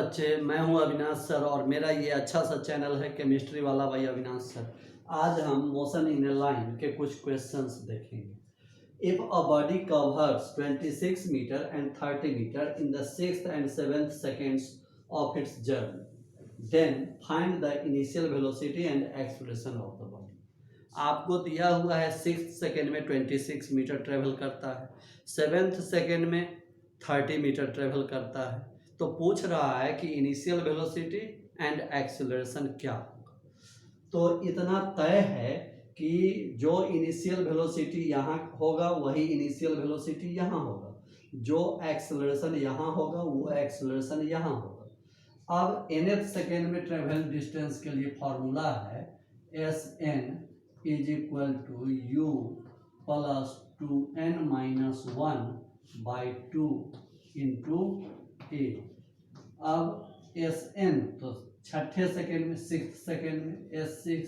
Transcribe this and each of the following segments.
बच्चे, मैं हूं अविनाश सर और मेरा ये अच्छा सा चैनल है केमिस्ट्री वाला भाई अविनाश सर। आज हम मोशन इन ए लाइन के कुछ क्वेश्चंस देखेंगे। If a body covers 26 metre and 30 metre in the 6th and 7th seconds of its journey, then find the initial velocity and acceleration of the body। आपको दिया हुआ है 6th second में 26 metre travel करता है, 7th second में 30 metre travel करता है। तो पूछ रहा है कि इनिशियल वेलोसिटी एंड एक्सेलरेशन क्या होगा। तो इतना तय है कि जो इनिशियल वेलोसिटी यहाँ होगा वही इनिशियल वेलोसिटी यहाँ होगा, जो एक्सेलरेशन यहाँ होगा वो एक्सेलरेशन यहाँ होगा। अब nth सेकेंड में ट्रेवल डिस्टेंस के लिए फॉर्मूला है Sn is equal to u plus 2n-1/2 into a. अब Sn तो छठे सेकेंड में 6th सेकेंड में S6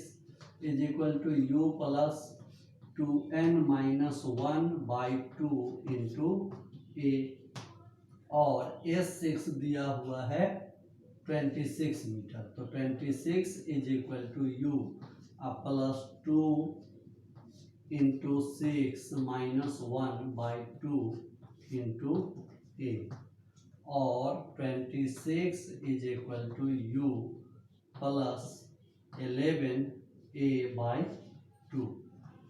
is equal to u plus 2n-1/2 into a, और S6 दिया हुआ है 26 मीटर। तो 26 is equal to u plus 2 into 6-1/2 into a, और 26 is equal to u plus 11a/2।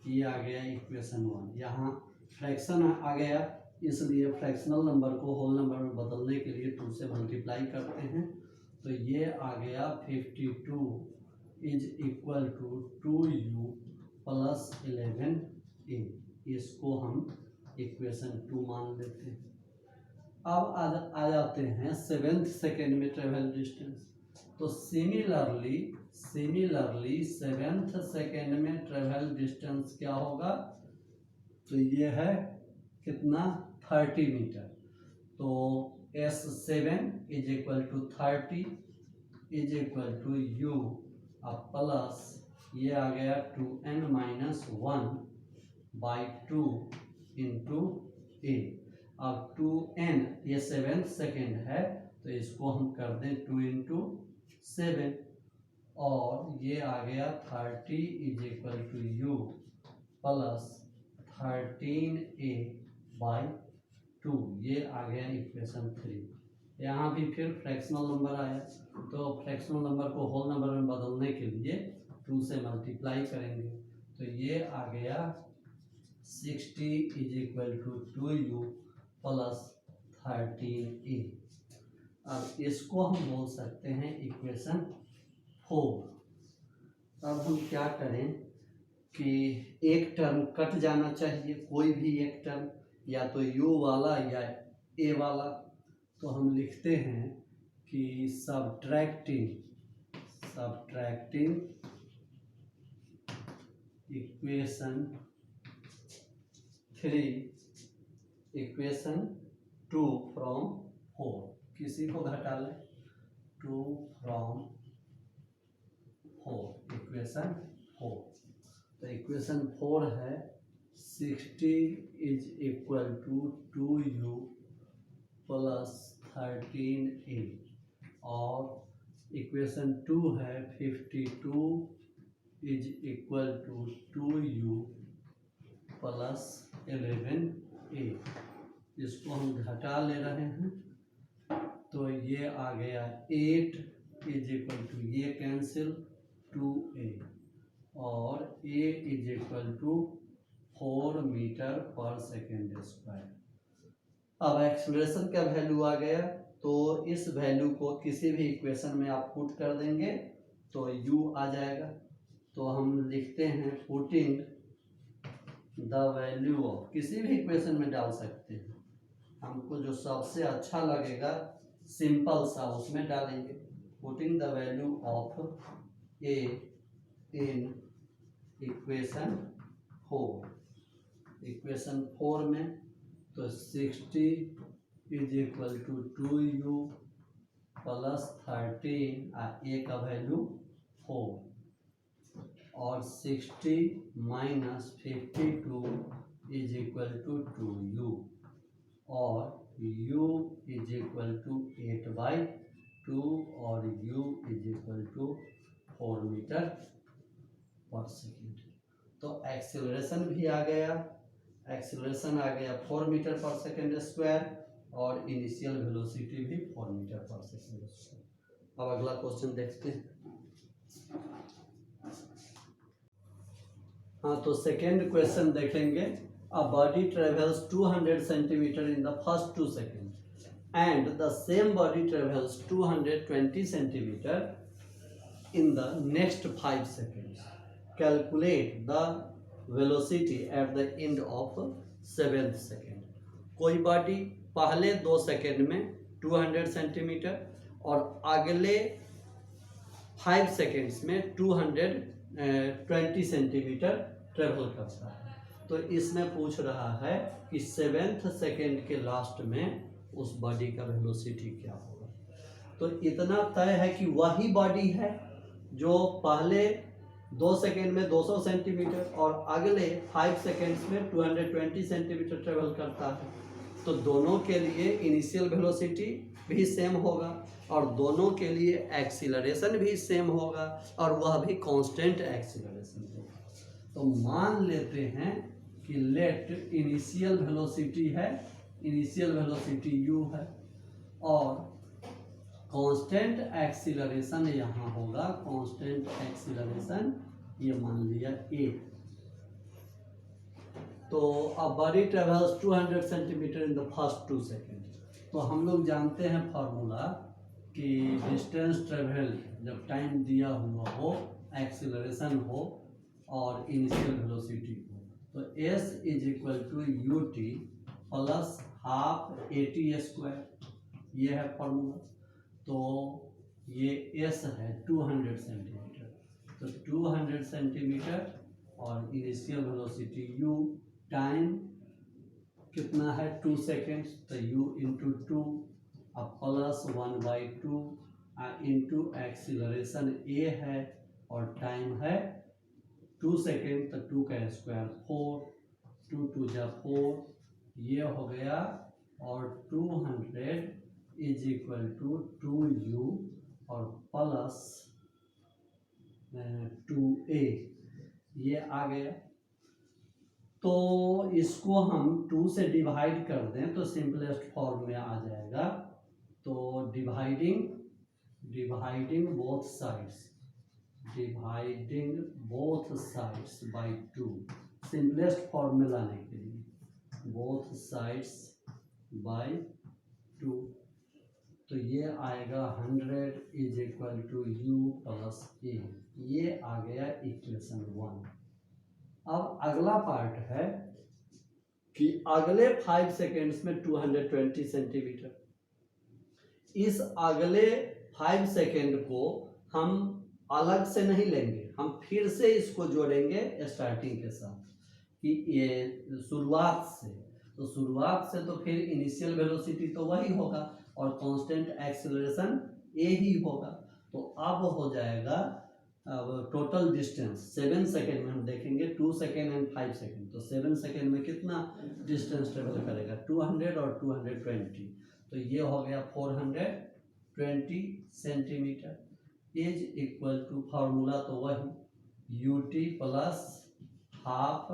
ये आ गया इक्वेशन 1। यहाँ फ्रैक्शन आ गया, इसलिए फ्रैक्शनल नंबर को होल नंबर में बदलने के लिए 2 से मल्टीप्लाई करते हैं। तो ये आ गया 52 is equal to 2u plus 11a। इसको हम इक्वेशन 2 मान लेते हैं। अब आ जाते हैं 7th सेकेंड में ट्रेवल डिस्टेंस। तो सिमिलरली 7th सेकेंड में ट्रेवल डिस्टेंस क्या होगा, तो ये है कितना 30 मीटर। तो S7 is equal to 30 is equal to u plus ये आ गया 2n-1/2 इंटू ए। अब 2n ये 7th सेकेंड है तो इसको हम कर दें 2 इंटू 7, और ये आ गया 30 is equal to u plus 13a/2। ये आ गया इक्वेशन 3। यहाँ भी फिर फ्रैक्शनल नंबर आया, तो फ्रैक्शनल नंबर को होल नंबर में बदलने के लिए 2 से मल्टीप्लाई करेंगे। तो ये आ गया 60 is equal to 2u plus 13a। अब इसको हम बोल सकते हैं इक्वेशन 4। अब हम क्या करें कि एक टर्म कट जाना चाहिए, कोई भी एक टर्म, या तो u वाला या a वाला। तो हम लिखते हैं कि सब्ट्रैक्टिंग इक्वेशन 2 फ्रॉम 4। किसी को घटा लें, 2 फ्रॉम 4 इक्वेशन 4। तो इक्वेशन 4 है 60 is equal to 2u plus 13a, और इक्वेशन 2 है 52 is equal to 2u plus 11a। इसको हम घटा ले रहे हैं, तो ये आ गया 8 इज इक्वल टू ये कैंसिल 2a, और a is equal to 4 metre per second square. अब एक्सेलरेशन का वैल्यू आ गया, तो इस वैल्यू को किसी भी इक्वेशन में आप पुट कर देंगे तो u आ जाएगा। तो हम लिखते हैं पुटिंग द वैल्यू ऑफ, किसी भी इक्वेशन में डाल सकते हैं, हमको जो सबसे अच्छा लगेगा सिंपल सा उसमें डालेंगे। Putting the value of a in equation 4 में, तो 60 is equal to 2u plus 13 a का वैल्यू 4, और 60 minus 52 is equal to 2u, और u इज इक्वल टू 8/2। 2 और u is equal to 4 metre per second. तो एक्सीलरेशन भी आ गया, एक्सीलरेशन आ गया 4 मीटर पर सेकेंड स्क्वायर और इनिशियल वेलोसिटी भी 4 मीटर पर सेकेंड स्क्वायर। अब अगला क्वेश्चन देखते हैं। हाँ, तो सेकेंड क्वेश्चन देखेंगे। A body travels 200 centimetre in the first 2 second and the same body travels 220 centimetre in the next 5 seconds. Calculate the velocity at the end of 7th second. कोई body पहले 2 second में 200 centimetre और अगले 5 seconds में 220 centimetre travel करता है। तो इसमें पूछ रहा है कि 7th सेकेंड के लास्ट में उस बॉडी का वेलोसिटी क्या होगा। तो इतना तय है कि वही बॉडी है जो पहले 2 सेकेंड में 200 सेंटीमीटर और अगले 5 सेकेंड्स में 220 सेंटीमीटर ट्रेवल करता है। तो दोनों के लिए इनिशियल वेलोसिटी भी सेम होगा और दोनों के लिए एक्सीलरेशन भी सेम होगा और वह भी कांस्टेंट एक्सीलरेशन होगा। तो मान लेते हैं कि लेट इनिशियल वेलोसिटी है, इनिशियल वेलोसिटी u है और कांस्टेंट एक्सीलरेशन यहाँ होगा, कांस्टेंट एक्सीलरेशन ये मान लिया a। तो अब body travels 200 centimetre in the first 2 second. तो हम लोग जानते हैं फार्मूला कि डिस्टेंस ट्रेवल जब टाइम दिया हुआ हो, एक्सीलरेशन हो और इनिशियल वेलोसिटी हो, तो s is equal to u t plus half a t square, ये है फार्मूला। तो ये s है 200 सेंटीमीटर, तो 200 सेंटीमीटर और इनिशियल वेलोसिटी u, टाइम कितना है 2 सेकेंड्स, तो u इंटू 2 अब प्लस 1/2 इंटू एक्सीलरेशन a है और टाइम है 2 सेकेंड, तो 2 का स्क्वायर 4, 2 2 जा 4, ये हो गया और 200 इज इक्वल टू 2u और प्लस 2a, ये आ गया। तो इसको हम 2 से डिवाइड कर दें तो सिंपलेस्ट फॉर्म में आ जाएगा। तो dividing both sides, dividing both sides by 2, simplest form में लाने के लिए बोथ साइड्स बाय 2। तो ये आएगा 100 is equal to u plus a, ये आ गया इक्वेशन 1। अब अगला पार्ट है कि अगले 5 सेकेंड्स में 220 सेंटीमीटर, इस अगले 5 सेकेंड को हम अलग से नहीं लेंगे, हम फिर से इसको जोड़ेंगे स्टार्टिंग के साथ कि ये शुरुआत से। तो शुरुआत से तो फिर इनिशियल वेलोसिटी तो वही होगा और कांस्टेंट एक्सीलरेशन a ही होगा। तो अब हो जाएगा अब टोटल डिस्टेंस 7 सेकेंड में हम देखेंगे, 2 सेकेंड एंड 5 सेकेंड, तो 7 सेकेंड में कितना डिस्टेंस ट्रेवल करेगा 200 और 220, तो ये हो गया 420 centimetre is equal to formula तो वही u t plus half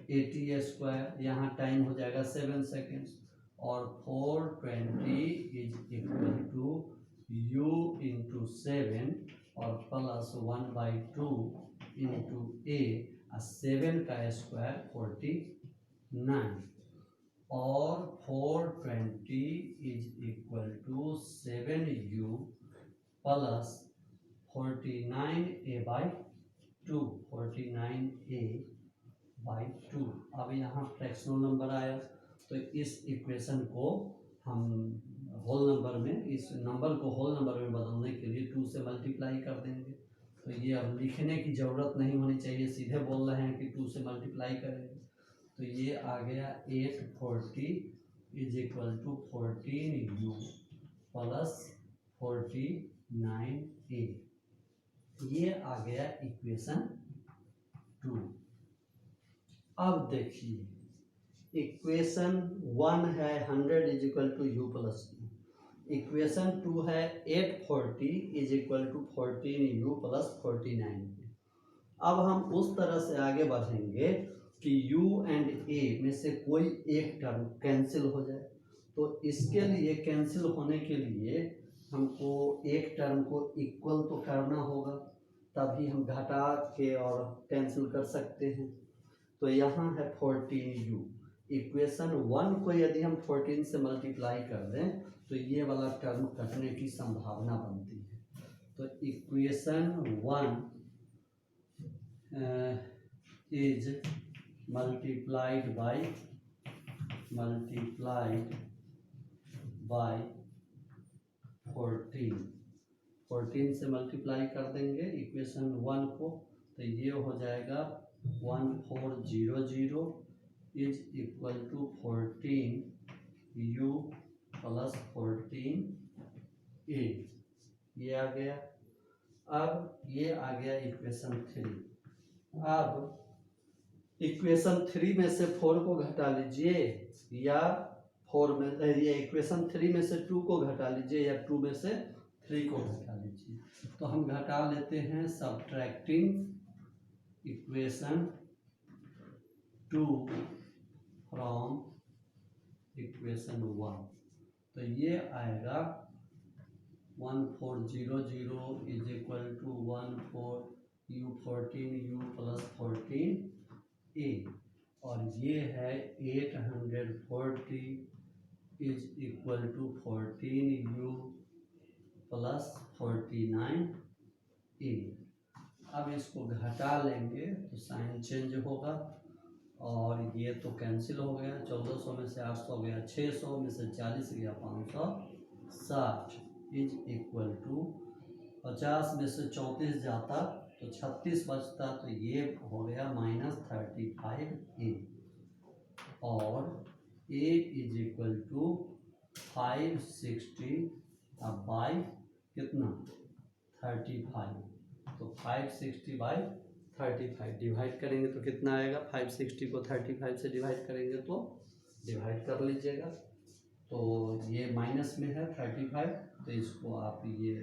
a t square, यहाँ टाइम हो जाएगा 7 सेकेंड्स और 420 is equal to u into 7 और प्लस 1/2 इंटू a, 7 का स्क्वायर 49 और 420 is equal to 7u plus 49a/2, 49a/2। अब यहाँ फ्रैक्शनल नंबर आया तो इस इक्वेशन को हम होल नंबर में, इस नंबर को होल नंबर में बदलने के लिए 2 से मल्टीप्लाई कर देंगे। तो ये अब लिखने की ज़रूरत नहीं होनी चाहिए, सीधे बोल रहे हैं कि 2 से मल्टीप्लाई करेंगे। तो ये आ गया 840 is equal to 14u plus 49a, ये आ गया इक्वेशन 2। अब देखिए इक्वेशन 1 है 100 is equal to u plus 2, equation 2 है 840 is equal to 14u plus 49। अब हम उस तरह से आगे बढ़ेंगे कि u एंड a में से कोई एक टर्म कैंसिल हो जाए। तो इसके लिए कैंसिल होने के लिए हमको एक टर्म को इक्वल तो करना होगा, तभी हम घटा के और कैंसिल कर सकते हैं। तो यहाँ है 14u। इक्वेशन 1 को यदि हम 14 से मल्टीप्लाई कर दें तो ये वाला टर्म कटने की संभावना बनती है। तो इक्वेशन 1 is multiplied by 14 से मल्टीप्लाई कर देंगे इक्वेशन 1 को, तो ये हो जाएगा 1400 is equal to 14u plus 14a। ये आ गया। अब ये आ गया इक्वेशन 3। अब इक्वेशन 3 में से 4 को घटा लीजिए या 4 में ये इक्वेशन 3 में से 2 को घटा लीजिए या 2 में से 3 को घटा लीजिए। तो हम घटा लेते हैं सब्ट्रैक्टिंग इक्वेशन 2 फ्रॉम इक्वेशन 1। तो ये आएगा 1400 is equal to 14u plus 14a, और ये है 840 is equal to 14u plus 49a। अब इसको घटा लेंगे तो साइन चेंज होगा, और ये तो कैंसिल हो गया। 1400 में से 800 गया 600, में से 40 गया 560 इज इक्वल टू 50 में से 34 जाता तो 36 बचता, तो ये हो गया -35a, और a इज इक्वल टू 560 अब बाई कितना 35, तो 560 बाई 35 डिवाइड करेंगे तो कितना आएगा। 560 को 35 से डिवाइड करेंगे तो डिवाइड कर लीजिएगा, तो ये माइनस में है 35, तो इसको आप ये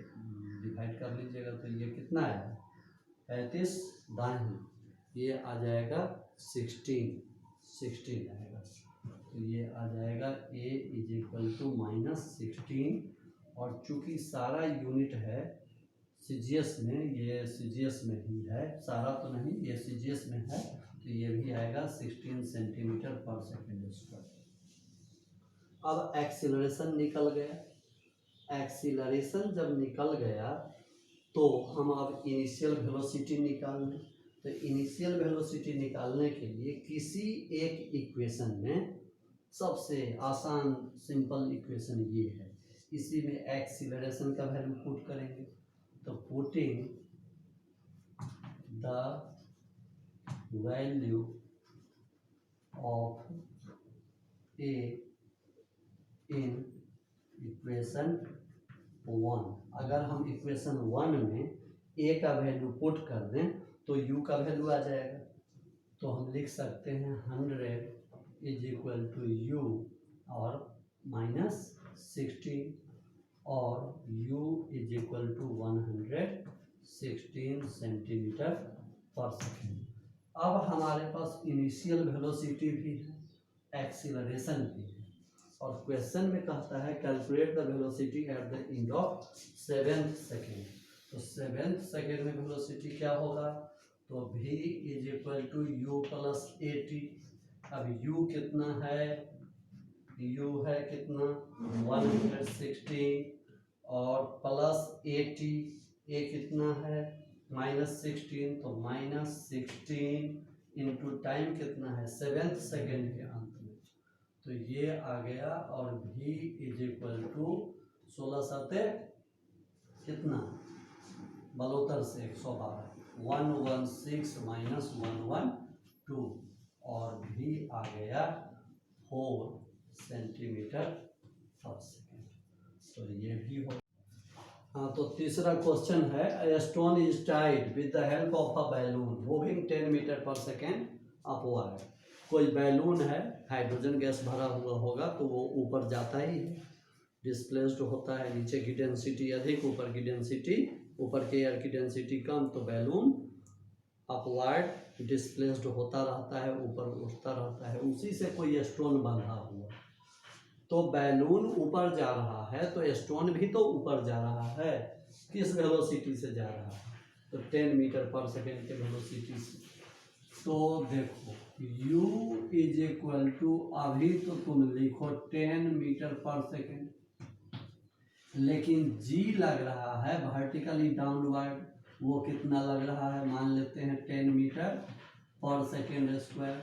डिवाइड कर लीजिएगा। तो ये कितना आएगा 35 दाएं, ये आ जाएगा 16 आएगा। तो ये आ जाएगा a इज इक्वल टू -16, और चूँकि सारा यूनिट है सीजीएस में, ये सीजीएस में ही है, सारा तो नहीं, ये सीजीएस में है, तो ये भी आएगा 16 सेंटीमीटर पर सेकेंड स्क्वायर। अब एक्सीलरेशन निकल गया। एक्सीलरेशन जब निकल गया तो हम अब इनिशियल वेलोसिटी निकालने। तो इनिशियल वेलोसिटी निकालने के लिए किसी एक इक्वेशन में सबसे आसान सिंपल इक्वेशन ये है, इसी में एक्सीलरेशन का वैल्यू पुट करेंगे। तो putting the value of A in equation 1, अगर हम इक्वेशन 1 में a का वैल्यू पुट कर दें तो u का वैल्यू आ जाएगा। तो हम लिख सकते हैं 100 इज इक्वल टू u और -16, और u is equal to 116 centimetre per second. अब हमारे पास इनिशियल वेलोसिटी भी है, एक्सीलरेशन भी है, और क्वेश्चन में कहता है calculate the velocity at the end of 7th second. तो 7th सेकेंड में वेलोसिटी क्या होगा, तो v is equal to u plus 80। अब u कितना है, u है कितना 116, और प्लस 80, a कितना है -16, तो -16 इंटू टाइम कितना है 7th सेकेंड के अंत में, तो ये आ गया। और v इज इक्वल टू 16 सते कितना 72 से 112, 116 माइनस 112, और v आ गया 4 सेंटीमीटर पर सेकेंड। तो ये भी हो। हाँ, तो तीसरा क्वेश्चन है, a stone is tied with the help of a balloon moving 10 metre per second upward. कोई बैलून है, हाइड्रोजन गैस भरा हुआ होगा तो वो ऊपर जाता ही है, डिस्प्लेस्ड होता है, नीचे की डेंसिटी अधिक, ऊपर की डेंसिटी, ऊपर के एयर की डेंसिटी कम, तो बैलून अपवर्ड डिस्प्लेस्ड होता रहता है, ऊपर उठता रहता है। उसी से कोई स्टोन बंधा हुआ, तो बैलून ऊपर जा रहा है तो स्टोन भी तो ऊपर जा रहा है। किस वेलोसिटी से जा रहा है? तो 10 मीटर पर सेकेंड के वेलोसिटी से। तो देखो u इज इक्वल टू, अभी तो तुम लिखो 10 मीटर पर सेकेंड, लेकिन g लग रहा है वर्टिकली डाउनवर्ड, वो कितना लग रहा है? मान लेते हैं 10 मीटर पर सेकेंड स्क्वायर।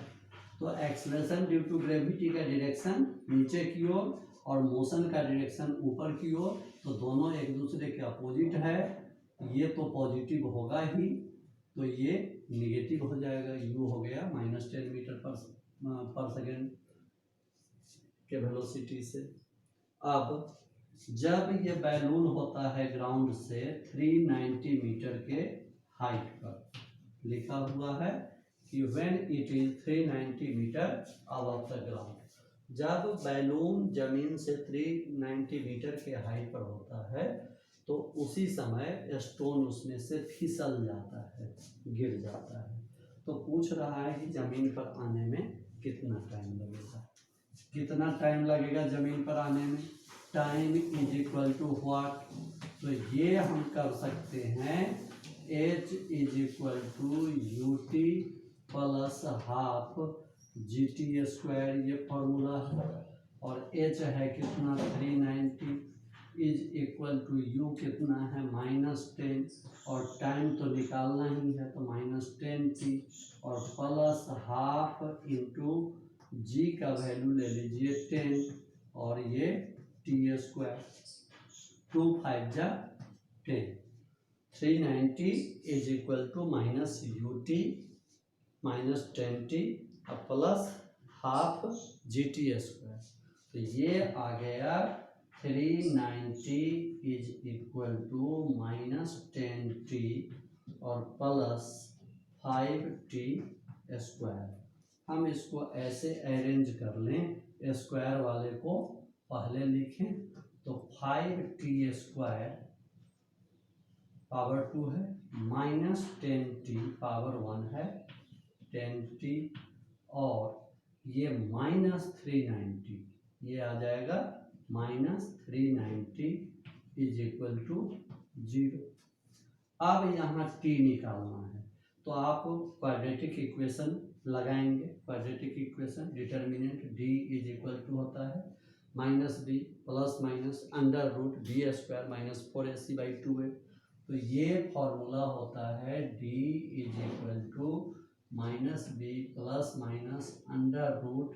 तो एक्सलेशन ड्यू टू ग्रेविटी का डायरेक्शन नीचे की ओर और मोशन का डायरेक्शन ऊपर की ओर, तो दोनों एक दूसरे के अपोजिट है। ये तो पॉजिटिव होगा ही, तो ये निगेटिव हो जाएगा। u हो गया -10 मीटर पर सेकेंड के वेलोसिटी से। अब जब ये बैलून होता है ग्राउंड से 390 मीटर के हाइट पर, लिखा हुआ है कि when it is 390 metre above the ground, जब बैलून जमीन से 390 मीटर के हाइट पर होता है तो उसी समय स्टोन उसमें से फिसल जाता है, गिर जाता है। तो पूछ रहा है कि जमीन पर आने में कितना टाइम लगेगा। कितना टाइम लगेगा जमीन पर आने में? Time is equal to what? तो ये हम कर सकते हैं h is equal to u t plus half g t square, ये फॉर्मूला है। और h है कितना? 390 इज इक्वल टू u कितना है? -10, और टाइम तो निकालना ही है तो -10t, और प्लस हाफ इंटू g का वैल्यू ले लीजिए 10, और ये टी स्क्वायर, 2 5 जा 10, 390 is equal to -ut -10t plus half g t square. तो ये आ गया 390 इज इक्वल टू -10t और प्लस 5t स्क्वायर। हम इसको ऐसे अरेंज कर लें, स्क्वायर वाले को पहले लिखें, तो 5t स्क्वायर पावर 2 है, -10t पावर 1 है 10t, और ये -390, ये आ जाएगा -390 इज इक्वल टू 0। अब यहाँ t निकालना है, तो आप क्वाड्रेटिक इक्वेशन लगाएंगे। Quadratic equation determinant d is equal to होता है -b plus minus under root b square -4ac/2a। तो ये फॉर्मूला होता है d is equal to -b plus minus under root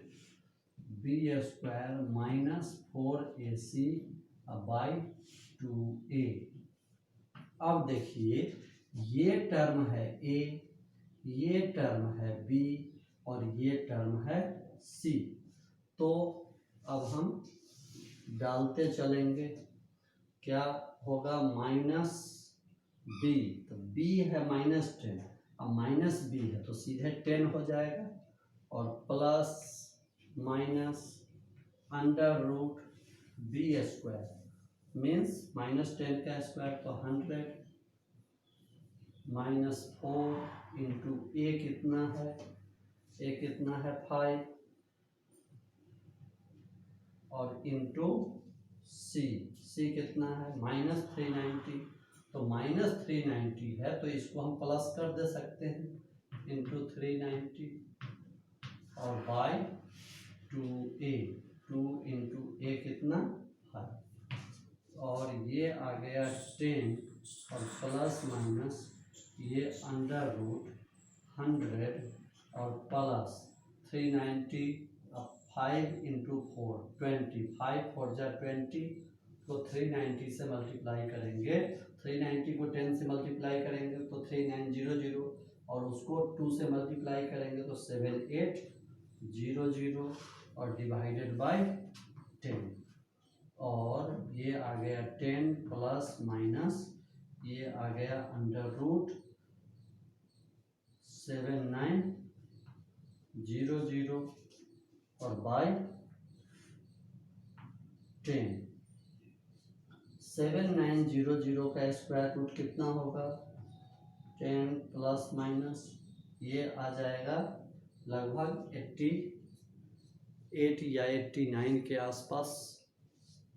b square -4ac/2a। अब देखिए ये टर्म है a, ये टर्म है b, और ये टर्म है c। तो अब हम डालते चलेंगे, क्या होगा? -b, तो b है -10, अब -b है तो सीधे 10 हो जाएगा, और plus minus under root b square means -10 का स्क्वायर तो 100, -4 इंटू a कितना है? a कितना है? 5, और इंटू c कितना है? -390। तो -390 है तो इसको हम प्लस कर दे सकते हैं इंटू 390, और बाय 2a, 2 इंटू a कितना? 5, और ये आ गया 10, और प्लस माइनस ये अंडर रूट 100, और प्लस 390, 5 इंटू 4 20, 5 4 जा 20, तो 390 से मल्टीप्लाई करेंगे, 390 को 10 से मल्टीप्लाई करेंगे तो 3900, और उसको 2 से मल्टीप्लाई करेंगे तो 7800, और डिवाइडेड बाय 10, और ये आ गया 10 प्लस माइनस ये आ गया अंडर रूट 7900, और बाय 10, 7900 का स्क्वायर रूट कितना होगा? 10 प्लस माइनस ये आ जाएगा लगभग 88 या 89 के आसपास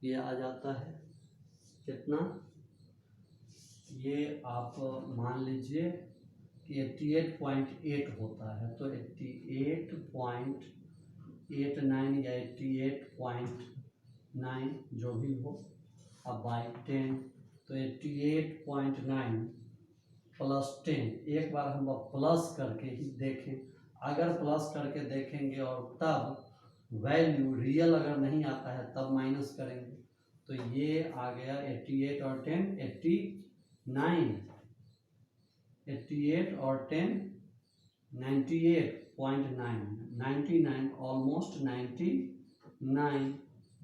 ये आ जाता है। कितना? ये आप मान लीजिए कि 88.8 होता है, तो 88.89 या 88.9 जो भी हो, अब बाई 10 तो 88.9 प्लस 10। एक बार हम प्लस करके ही देखें, अगर प्लस करके देखेंगे और तब वैल्यू रियल अगर नहीं आता है तब माइनस करेंगे, तो ये आ गया 88 और 10 89, 88 और 10 98.9, 99 ऑलमोस्ट 99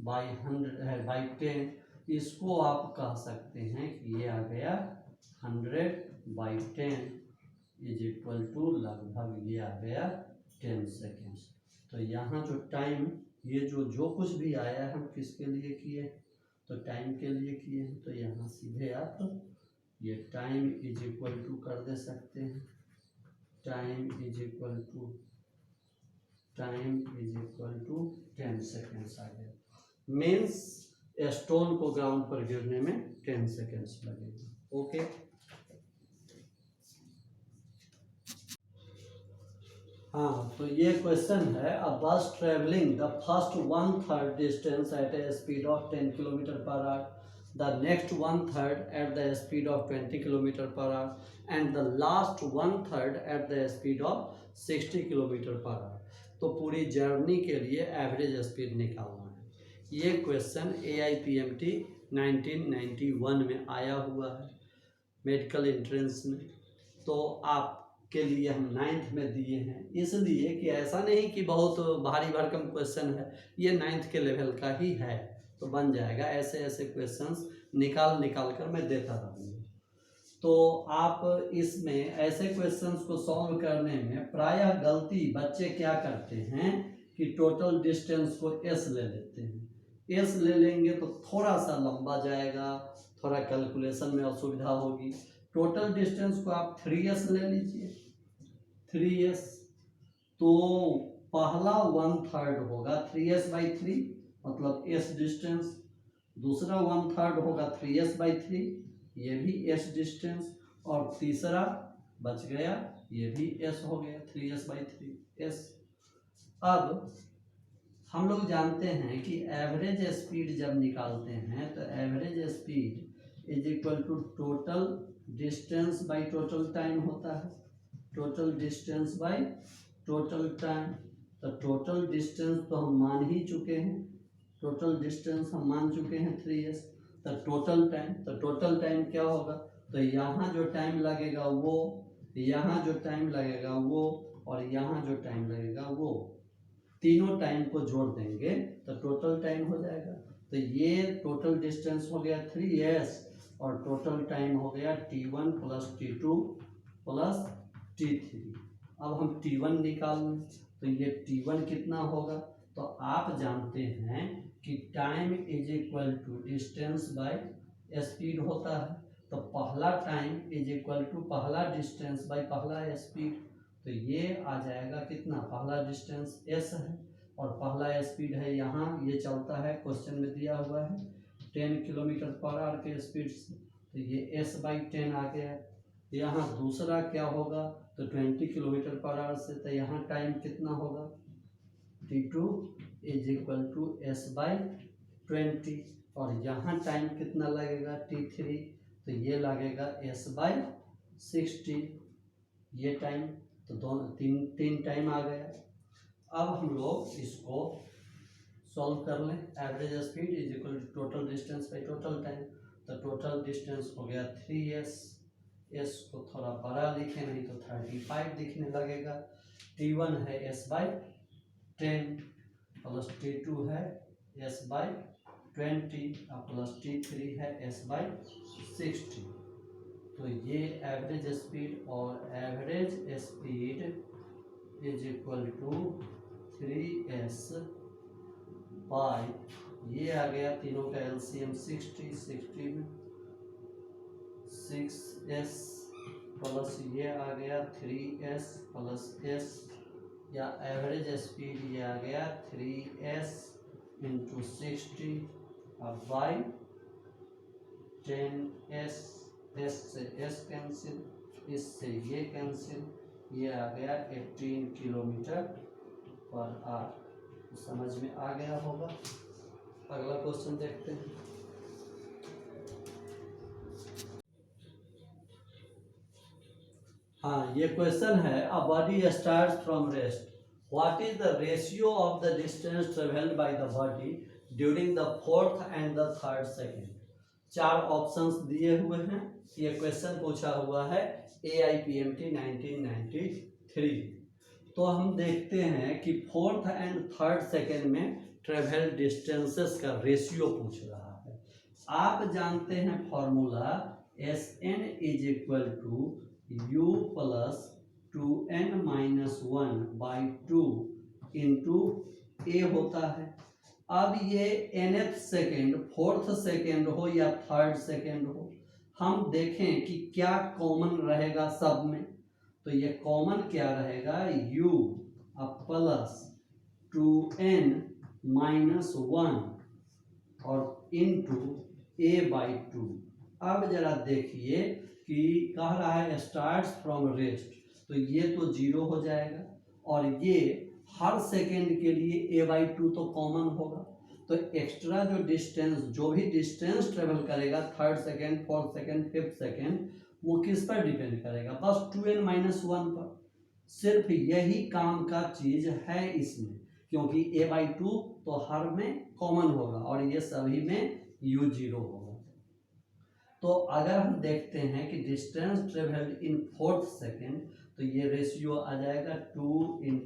बाई 100 है बाई 10। इसको आप कह सकते हैं कि ये आ गया 100/10 इज इक्वल टू लगभग ये आ गया 10 सेकेंड्स। तो यहाँ जो टाइम ये जो कुछ भी आया है हम किसके लिए किए? तो टाइम के लिए किए हैं, तो यहाँ सीधे आप ये टाइम इज इक्वल टू कर दे सकते हैं। Time is equal to 10 seconds आ गया। मीन्स स्टोन को ग्राउंड पर गिरने में 10 सेकेंड्स लगेगा। ओके, हाँ, तो ये क्वेश्चन है, a bus travelling the first 1/3 distance at a speed of 10 kilometre per hour, the next 1/3 at the speed of 20 kilometre per hour and the last 1/3 at the speed of 60 kilometre per hour. तो पूरी journey के लिए average speed निकालना है। ये question AIPMT 1991 में आया हुआ है मेडिकल एंट्रेंस में। तो आप के लिए हम 9th में दिए हैं, इसलिए कि ऐसा नहीं कि बहुत भारी भरकम क्वेश्चन है, ये 9th के लेवल का ही है, तो बन जाएगा। ऐसे ऐसे क्वेश्चंस निकाल कर मैं देता रहूँगा। तो आप इसमें ऐसे क्वेश्चंस को सॉल्व करने में प्रायः गलती बच्चे क्या करते हैं कि टोटल डिस्टेंस को s ले लेते हैं। s ले लेंगे तो थोड़ा सा लंबा जाएगा, थोड़ा कैलकुलेशन में असुविधा होगी। टोटल डिस्टेंस को आप 3s ले लीजिए, 3s, तो पहला 1/3 होगा 3s/3 मतलब s डिस्टेंस, दूसरा 1/3 होगा 3s/3 ये भी s डिस्टेंस, और तीसरा बच गया ये भी s हो गया 3s/3 s। अब हम लोग जानते हैं कि एवरेज स्पीड जब निकालते हैं तो average speed is equal to total distance by total time होता है। Total distance by total time, तो टोटल डिस्टेंस तो हम मान ही चुके हैं, टोटल डिस्टेंस हम मान चुके हैं 3s। तो टोटल टाइम क्या होगा? तो यहाँ जो टाइम लगेगा वो, यहाँ जो टाइम लगेगा वो, और यहाँ जो टाइम लगेगा वो, तीनों टाइम को जोड़ देंगे तो टोटल टाइम हो जाएगा। तो ये टोटल डिस्टेंस हो गया 3s और टोटल टाइम हो गया t1 plus t2 plus t3। अब हम t1 निकाल लें, तो ये t1 कितना होगा? तो आप जानते हैं कि time is equal to distance by speed होता है। तो पहला टाइम इज इक्वल टू पहला डिस्टेंस बाय पहला स्पीड, तो ये आ जाएगा कितना? पहला डिस्टेंस s है और पहला स्पीड है यहाँ, ये चलता है क्वेश्चन में दिया हुआ है 10 किलोमीटर पर आवर के स्पीड से, तो ये s/10 आ गया। यहाँ दूसरा क्या होगा? तो 20 किलोमीटर पर आवर से, तो यहाँ टाइम कितना होगा? t2 is equal to s/20, और यहाँ टाइम कितना लगेगा? t3, तो ये लगेगा s/60 ये टाइम। तो दोनों तीन टाइम आ गया। अब हम लोग इसको सॉल्व कर लें। Average speed is equal to total distance by total time, तो टोटल डिस्टेंस हो गया 3s, s को थोड़ा बड़ा लिखें नहीं तो 35 दिखने लगेगा। t1 है s/10 प्लस t2 है s/20 प्लस t3 है s/60। तो ये एवरेज स्पीड, और average speed is equal to 3s/60 ये आ गया तीनों का एलसीएम 60, 60 में 6s प्लस ये आ गया 3s प्लस s या एवरेज स्पीड ये आ गया 3s इंटू 60 अब बाई 10s, s से s कैंसिल, इससे ये कैंसिल, ये आ गया 18 किलोमीटर पर आवर। समझ में आ गया होगा। अगला क्वेश्चन देखते हैं। हाँ, ये क्वेश्चन है a body starts from rest, what is the ratio of the distance travelled by the body during the fourth and the third second. 4 options दिए हुए हैं। ये क्वेश्चन पूछा हुआ है AIPMT 1993। तो हम देखते हैं कि फोर्थ एंड थर्ड सेकेंड में ट्रेवल डिस्टेंसेस का रेशियो पूछ रहा है। आप जानते हैं formula SN is equal to U plus 2n-1/2 into A होता है। अब ये nth सेकेंड, फोर्थ सेकेंड हो या थर्ड सेकेंड हो, हम देखें कि क्या कॉमन रहेगा सब में। तो ये कॉमन क्या रहेगा, u प्लस 2n-1 और इंटू A/2। अब जरा देखिए कि कह रहा है स्टार्ट्स फ्रॉम रेस्ट, तो ये तो 0 हो जाएगा और ये हर सेकेंड के लिए A/2 तो कॉमन होगा। तो एक्स्ट्रा जो डिस्टेंस, जो भी डिस्टेंस ट्रेवल करेगा third second, fourth second, fifth second, वो किस पर डिपेंड करेगा, बस 2n-1 पर। सिर्फ यही काम का चीज है इसमें, क्योंकि A/2 तो हर में कॉमन होगा और ये सभी में U0 होगा। तो अगर हम देखते हैं कि distance travelled in fourth second, तो ये रेशियो आ जाएगा 2 ×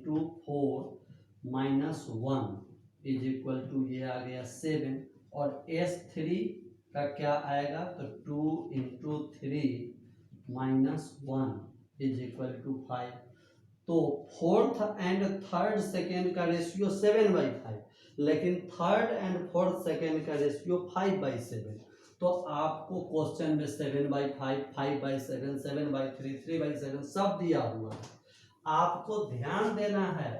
4-1 इज इक्वल टू ये आ गया 7 और S3 का क्या आएगा, तो 2 × 3-1 इज इक्वल टू 5। तो फोर्थ एंड थर्ड सेकेंड का रेशियो 7/5, लेकिन थर्ड एंड फोर्थ सेकेंड का रेशियो 5/7। तो आपको क्वेश्चन में 7/5, 5/7, 7/3, 3/7 सब दिया हुआ है। आपको ध्यान देना है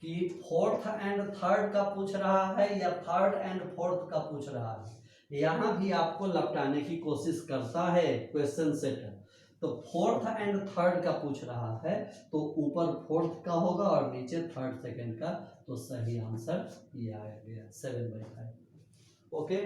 कि फोर्थ एंड थर्ड का पूछ रहा है या थर्ड एंड फोर्थ का पूछ रहा है। यहाँ भी आपको लपटाने की कोशिश करता है क्वेश्चन सेटर। तो फोर्थ एंड थर्ड का पूछ रहा है, तो ऊपर फोर्थ का होगा और नीचे थर्ड सेकेंड का। तो सही आंसर ये आ गया 7/5। ओके।